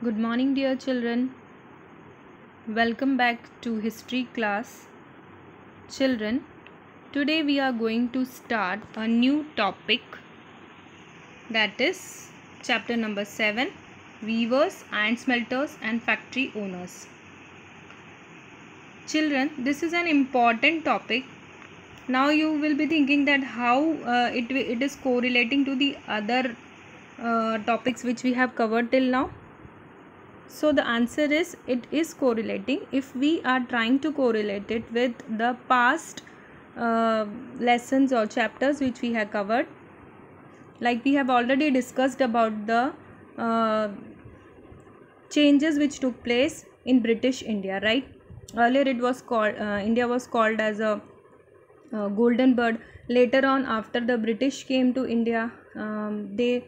Good morning, dear children. Welcome back to history class. Children, today we are going to start a new topic, that is chapter number 7, Weavers, Iron Smelters and Factory Owners. Children, this is an important topic. Now you will be thinking that how it is correlating to the other topics which we have covered till now. So the answer is it is correlating if we are trying to correlate it with the past lessons or chapters which we have covered. Like we have already discussed about the changes which took place in British India, right? Earlier it was called India was called as a golden bird. Later on, after the British came to India, they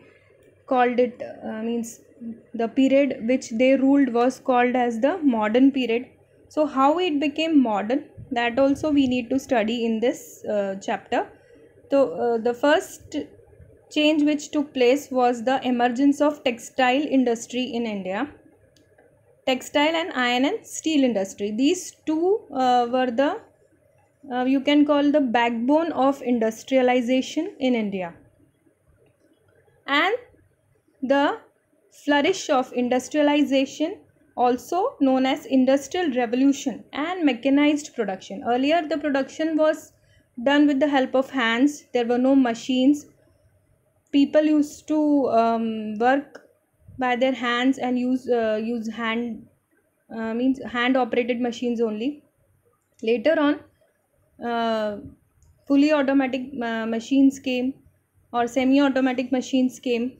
called it means the period which they ruled was called as the modern period. So how it became modern, that also we need to study in this chapter. So the first change which took place was the emergence of textile industry in India. Textile and iron and steel industry, these two were the you can call the backbone of industrialization in India. And the flourish of industrialization, also known as industrial revolution and mechanized production. Earlier the production was done with the help of hands. There were no machines. People used to work by their hands and use hand operated machines only. Later on fully automatic machines came, or semi-automatic machines came,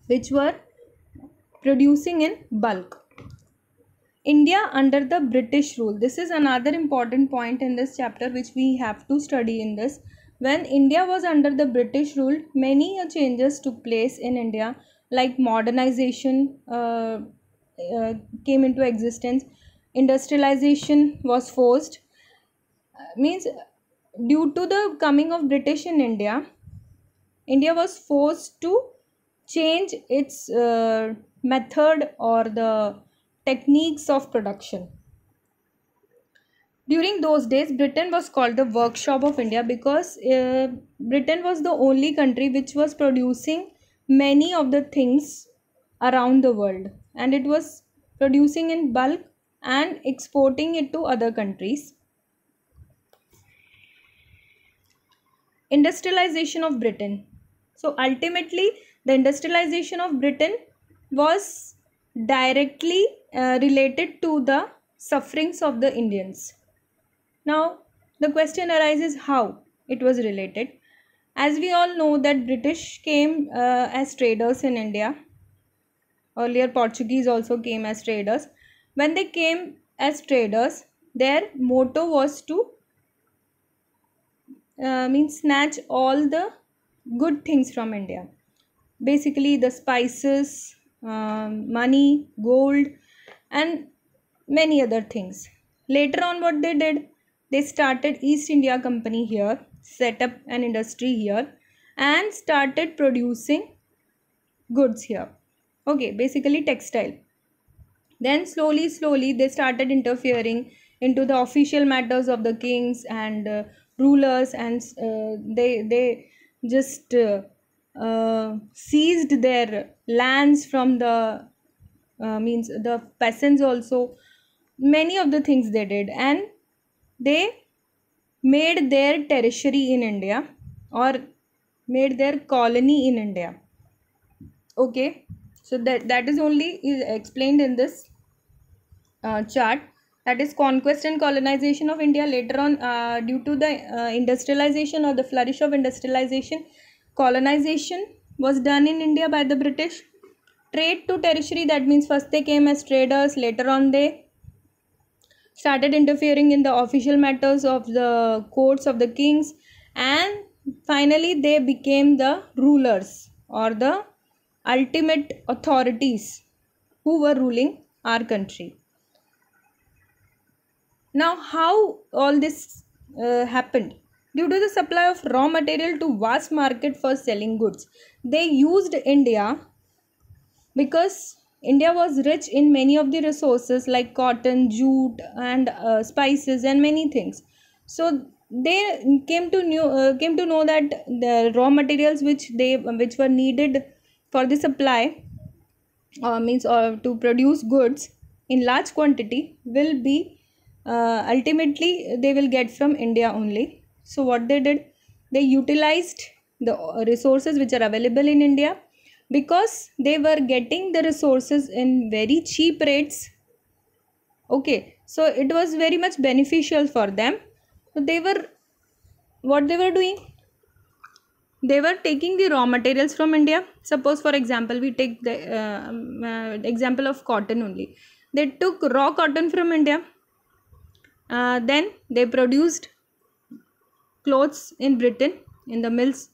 which were producing in bulk. India under the British rule. This is another important point in this chapter which we have to study in this. When India was under the British rule, many changes took place in India, like modernization came into existence. Industrialization was forced. Means due to the coming of British in India, India was forced to change its method or the techniques of production. During those days, Britain was called the workshop of India because Britain was the only country which was producing many of the things around the world, and it was producing in bulk and exporting it to other countries. Industrialization of Britain. So ultimately, the industrialization of Britain was directly related to the sufferings of the Indians. Now, the question arises how it was related. As we all know that British came as traders in India. Earlier, Portuguese also came as traders. When they came as traders, their motto was to snatch all the good things from India. Basically the spices, money, gold and many other things. Later on what they did, they started East India Company here, set up an industry here and started producing goods here. Okay, basically textile. Then slowly they started interfering into the official matters of the kings and rulers, and they just seized their lands from the the peasants also. Many of the things they did, and they made their territory in India, or made their colony in India. Okay, so that is only explained in this chart, that is conquest and colonization of India. Later on, due to the industrialization or the flourish of industrialization, colonization was done in India by the British. Trade to tertiary, that means first they came as traders, later on they started interfering in the official matters of the courts of the kings, and finally they became the rulers or the ultimate authorities who were ruling our country. Now, how all this happened? Due to the supply of raw material to vast market for selling goods, they used India because India was rich in many of the resources like cotton, jute, and spices and many things. So they came to know that the raw materials which were needed for the supply, means to produce goods in large quantity, will be ultimately they will get from India only. So what they did, they utilized the resources which are available in India, because they were getting the resources in very cheap rates. Okay, so it was very much beneficial for them. So they were, what they were doing, they were taking the raw materials from India. Suppose for example we take the example of cotton only. They took raw cotton from India, then they produced clothes in Britain in the mills.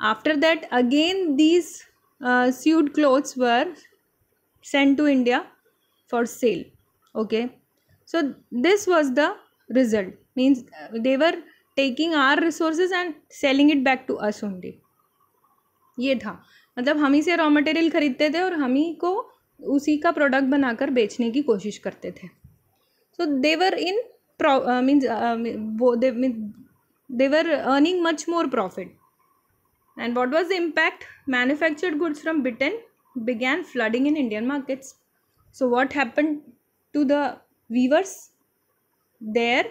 After that, again these sewed clothes were sent to India for sale. Okay, so this was the result, means they were taking our resources and selling it back to us only. ये था, मतलब हम ही से raw material खरीदते थे और हम ही को उसी का प्रोडक्ट बनाकर बेचने की कोशिश करते थे. So they were in they were earning much more profit. And what was the impact? Manufactured goods from Britain began flooding in Indian markets. So what happened to the weavers? Their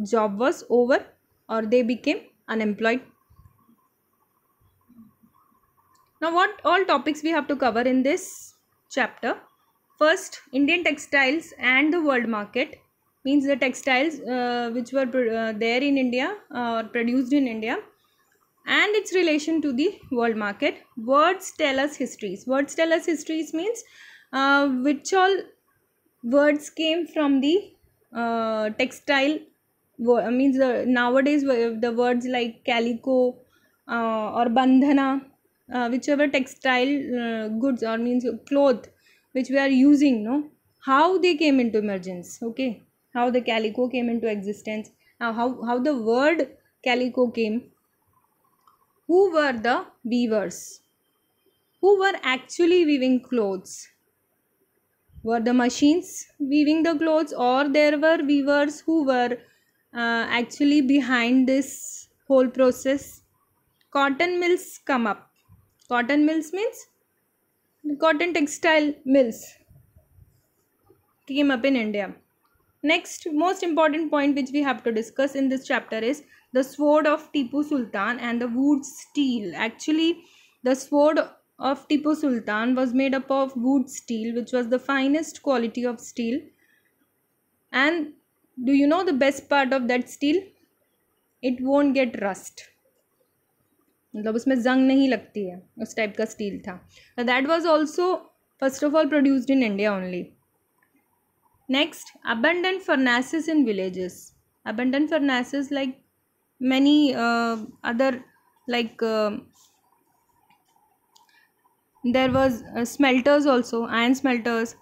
job was over, or they became unemployed. Now what all topics we have to cover in this chapter? First, Indian textiles and the world market, means the textiles which were there in India or produced in India, and its relation to the world market. Words tell us histories. Words tell us histories means which all words came from the textile, means nowadays the words like calico or bandhana, whichever textile goods or means cloth which we are using, no, how they came into emergence. Okay, how the calico came into existence, now how the word calico came, who were the weavers, who were actually weaving clothes, were the machines weaving the clothes, or there were weavers who were actually behind this whole process. Cotton mills come up. Cotton mills means cotton textile mills came up in India. Next, most important point which we have to discuss in this chapter is the sword of Tipu Sultan and the wood steel. Actually, the sword of Tipu Sultan was made up of wood steel, which was the finest quality of steel. And do you know the best part of that steel? It won't get rust. मतलब उसमें जंग नहीं लगती है, उस type का steel था. That was also first of all produced in India only. Next, abundant furnaces in villages. Abundant furnaces like many other, like there was smelters also, iron smelters,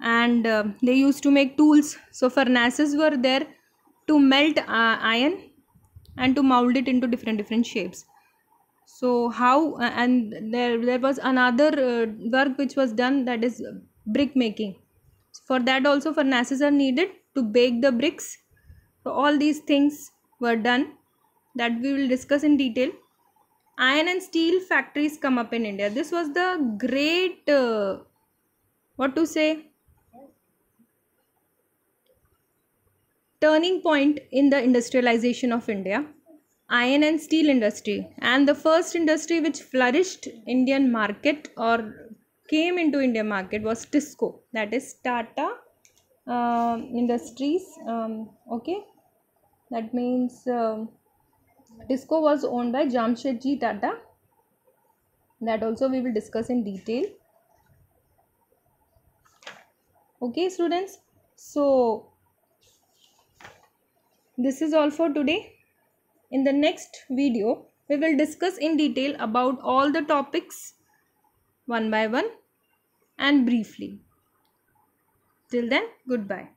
and they used to make tools. So furnaces were there to melt iron and to mold it into different shapes. So how and there was another work which was done, that is brick making. For that also furnaces are needed to bake the bricks. So all these things were done, that we will discuss in detail. Iron and steel factories come up in India. This was the great what to say, turning point in the industrialization of India. Iron and steel industry, and the first industry which flourished Indian market or came into Indian market was TISCO, that is Tata Industries. Okay, that means TISCO was owned by Jamshedji Tata. That also we will discuss in detail. Okay students, so this is all for today. In the next video, we will discuss in detail about all the topics one by one and briefly. Till then, goodbye.